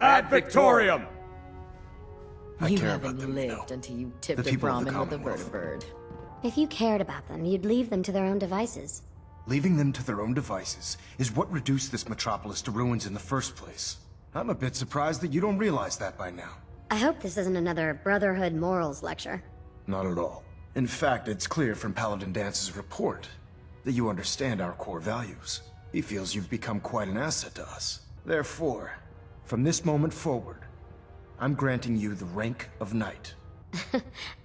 Ad Victoriam! I You care about haven't them, you know. lived until you tipped The a people of the Brahmin with a Commonwealth. vertibird. If you cared about them, you'd leave them to their own devices. Leaving them to their own devices is what reduced this metropolis to ruins in the first place. I'm a bit surprised that you don't realize that by now. I hope this isn't another Brotherhood morals lecture. Not at all. In fact, it's clear from Paladin Dance's report that you understand our core values. He feels you've become quite an asset to us. Therefore, from this moment forward, I'm granting you the rank of Knight.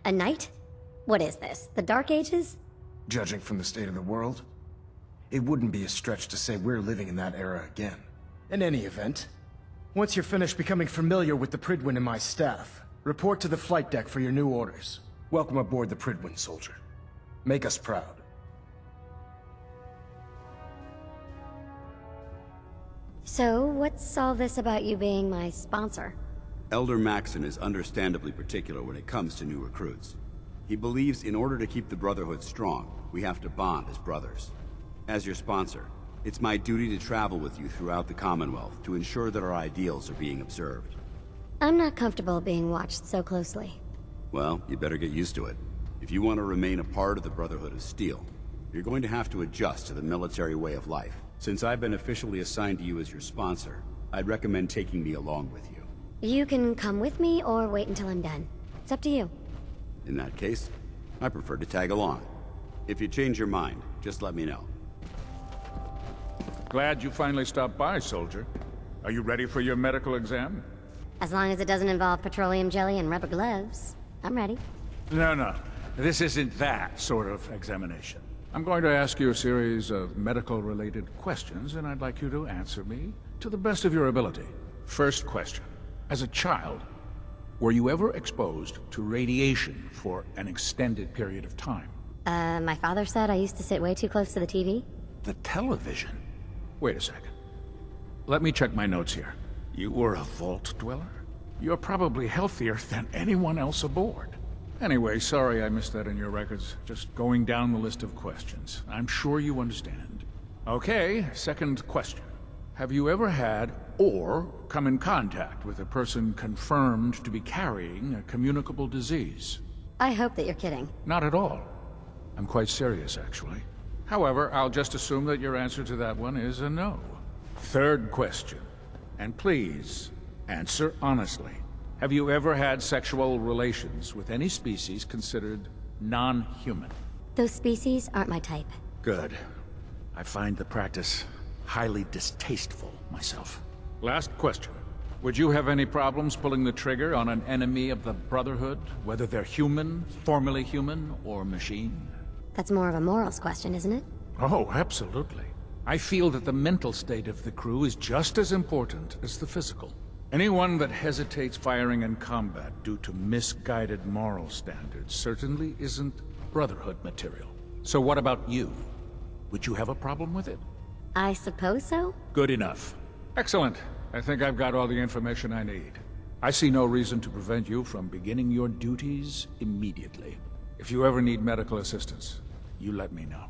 A knight? What is this, the Dark Ages? Judging from the state of the world, it wouldn't be a stretch to say we're living in that era again. In any event, once you're finished becoming familiar with the Pridwin and my staff, report to the flight deck for your new orders. Welcome aboard the Pridwin, soldier. Make us proud. So, what's all this about you being my sponsor? Elder Maxon is understandably particular when it comes to new recruits. He believes in order to keep the Brotherhood strong, we have to bond as brothers. As your sponsor, it's my duty to travel with you throughout the Commonwealth to ensure that our ideals are being observed. I'm not comfortable being watched so closely. Well, you better get used to it. If you want to remain a part of the Brotherhood of Steel, you're going to have to adjust to the military way of life. Since I've been officially assigned to you as your sponsor, I'd recommend taking me along with you. You can come with me or wait until I'm done. It's up to you. In that case, I prefer to tag along. If you change your mind, just let me know. Glad you finally stopped by, soldier. Are you ready for your medical exam? As long as it doesn't involve petroleum jelly and rubber gloves, I'm ready. No. This isn't that sort of examination. I'm going to ask you a series of medical-related questions, and I'd like you to answer me to the best of your ability. First question. As a child, were you ever exposed to radiation for an extended period of time? My father said I used to sit way too close to the TV. The television? Wait a second. Let me check my notes here. You were a vault dweller? You're probably healthier than anyone else aboard. Anyway, sorry I missed that in your records. Just going down the list of questions. I'm sure you understand. Okay, second question. Have you ever had or come in contact with a person confirmed to be carrying a communicable disease? I hope that you're kidding. Not at all. I'm quite serious, actually. However, I'll just assume that your answer to that one is a no. Third question. And please, answer honestly. Have you ever had sexual relations with any species considered non-human? Those species aren't my type. Good. I find the practice highly distasteful myself. Last question. Would you have any problems pulling the trigger on an enemy of the Brotherhood, whether they're human, formerly human, or machine? That's more of a morals question, isn't it? Oh, absolutely. I feel that the mental state of the crew is just as important as the physical. Anyone that hesitates firing in combat due to misguided moral standards certainly isn't Brotherhood material. So what about you? Would you have a problem with it? I suppose so? Good enough. Excellent. I think I've got all the information I need. I see no reason to prevent you from beginning your duties immediately. If you ever need medical assistance, you let me know.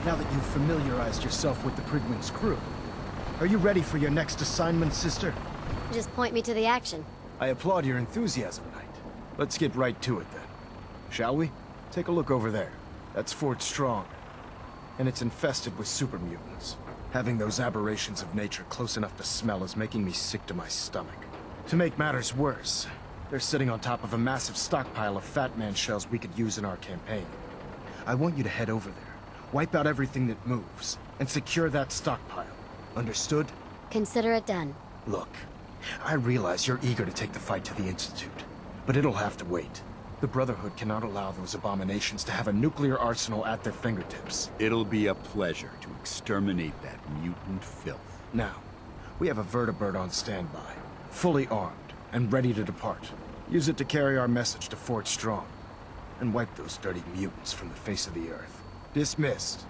Now that you've familiarized yourself with the Pridwin's crew, are you ready for your next assignment, sister? Just point me to the action. I applaud your enthusiasm, Knight. Let's get right to it, then. Shall we? Take a look over there. That's Fort Strong. And it's infested with super mutants. Having those aberrations of nature close enough to smell is making me sick to my stomach. To make matters worse, they're sitting on top of a massive stockpile of Fat Man shells we could use in our campaign. I want you to head over there, wipe out everything that moves, and secure that stockpile. Understood? Consider it done. Look, I realize you're eager to take the fight to the Institute, but it'll have to wait. The Brotherhood cannot allow those abominations to have a nuclear arsenal at their fingertips. It'll be a pleasure to exterminate that mutant filth. Now, we have a vertibird on standby, fully armed, and ready to depart. Use it to carry our message to Fort Strong, and wipe those dirty mutants from the face of the Earth. Dismissed.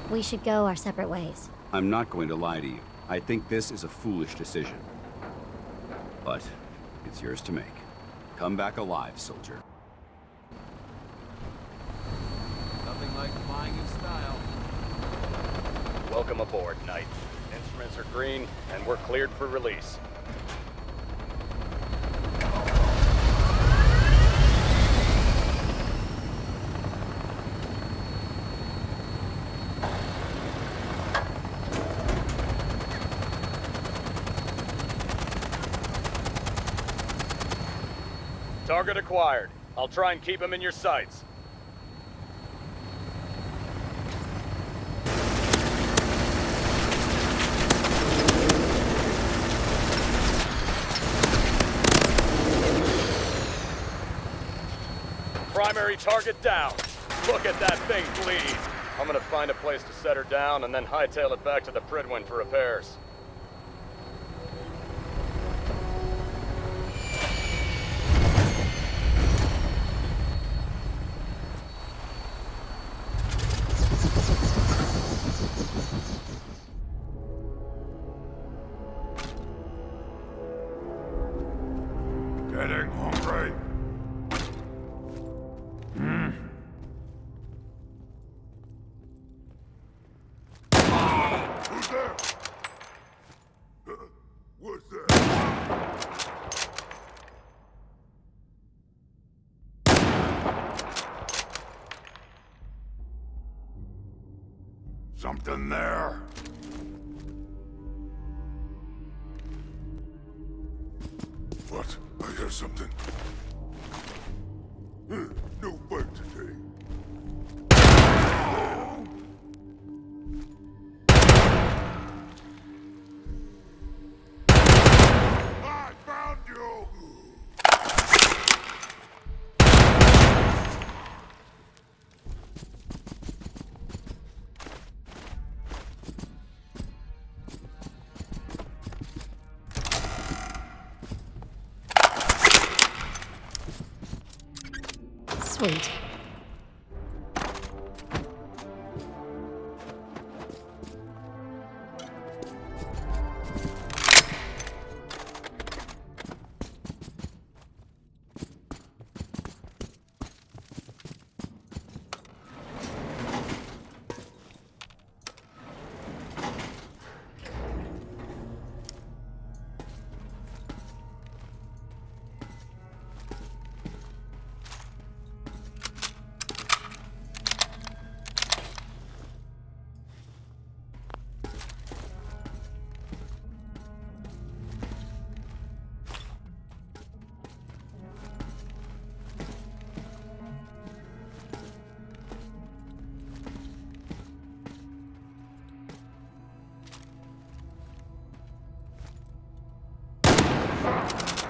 We should go our separate ways. I'm not going to lie to you. I think this is a foolish decision. But it's yours to make. Come back alive, soldier. Nothing like flying in style. Welcome aboard, Knight. Instruments are green, and we're cleared for release. Target acquired. I'll try and keep him in your sights. Primary target down. Look at that thing bleed. I'm gonna find a place to set her down and then hightail it back to the Pridwin for repairs. Getting hungry. Who's there? What's that? Something there. What? I hear something. No fight today. I found you! Sweet.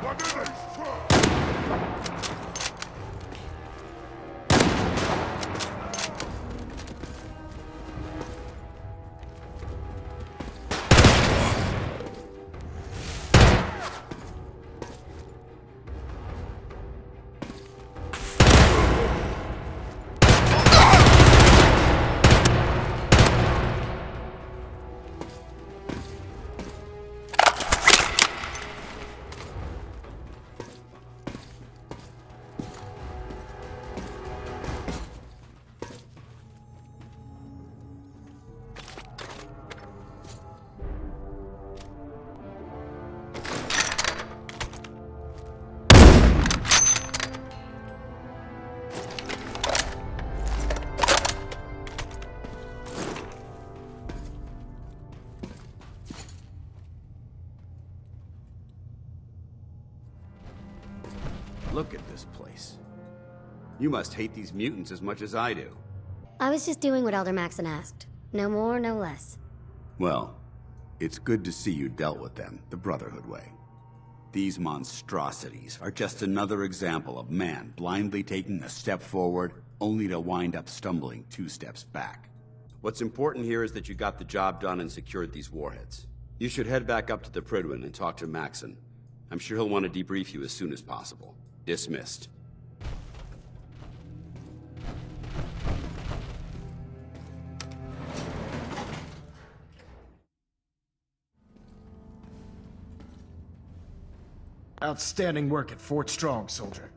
What did they try? Look at this place. You must hate these mutants as much as I do. I was just doing what Elder Maxon asked. No more, no less. Well, it's good to see you dealt with them the Brotherhood way. These monstrosities are just another example of man blindly taking a step forward, only to wind up stumbling 2 steps back. What's important here is that you got the job done and secured these warheads. You should head back up to the Pridwin and talk to Maxon. I'm sure he'll want to debrief you as soon as possible. Dismissed. Outstanding work at Fort Strong, soldier.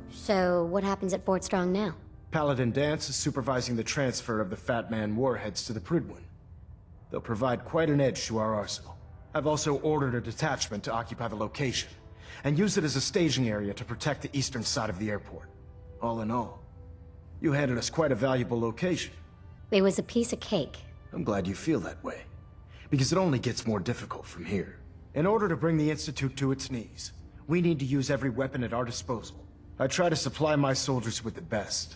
So, what happens at Fort Strong now? Paladin Dance is supervising the transfer of the Fat Man warheads to the Pridwin. They'll provide quite an edge to our arsenal. I've also ordered a detachment to occupy the location, and use it as a staging area to protect the eastern side of the airport. All in all, you handed us quite a valuable location. It was a piece of cake. I'm glad you feel that way, because it only gets more difficult from here. In order to bring the Institute to its knees, we need to use every weapon at our disposal. I try to supply my soldiers with the best.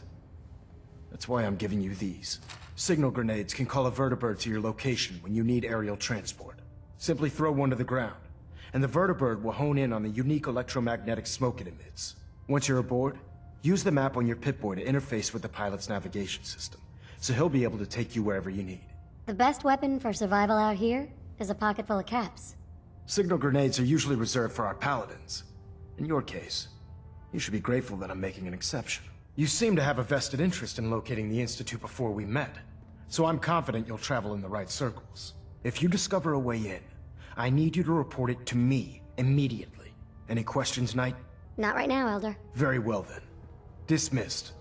That's why I'm giving you these. Signal grenades can call a vertibird to your location when you need aerial transport. Simply throw one to the ground, and the vertibird will hone in on the unique electromagnetic smoke it emits. Once you're aboard, use the map on your Pip-Boy to interface with the pilot's navigation system, so he'll be able to take you wherever you need. The best weapon for survival out here is a pocket full of caps. Signal grenades are usually reserved for our paladins. In your case, you should be grateful that I'm making an exception. You seem to have a vested interest in locating the Institute before we met, so I'm confident you'll travel in the right circles. If you discover a way in, I need you to report it to me immediately. Any questions, Knight? Not right now, Elder. Very well then. Dismissed.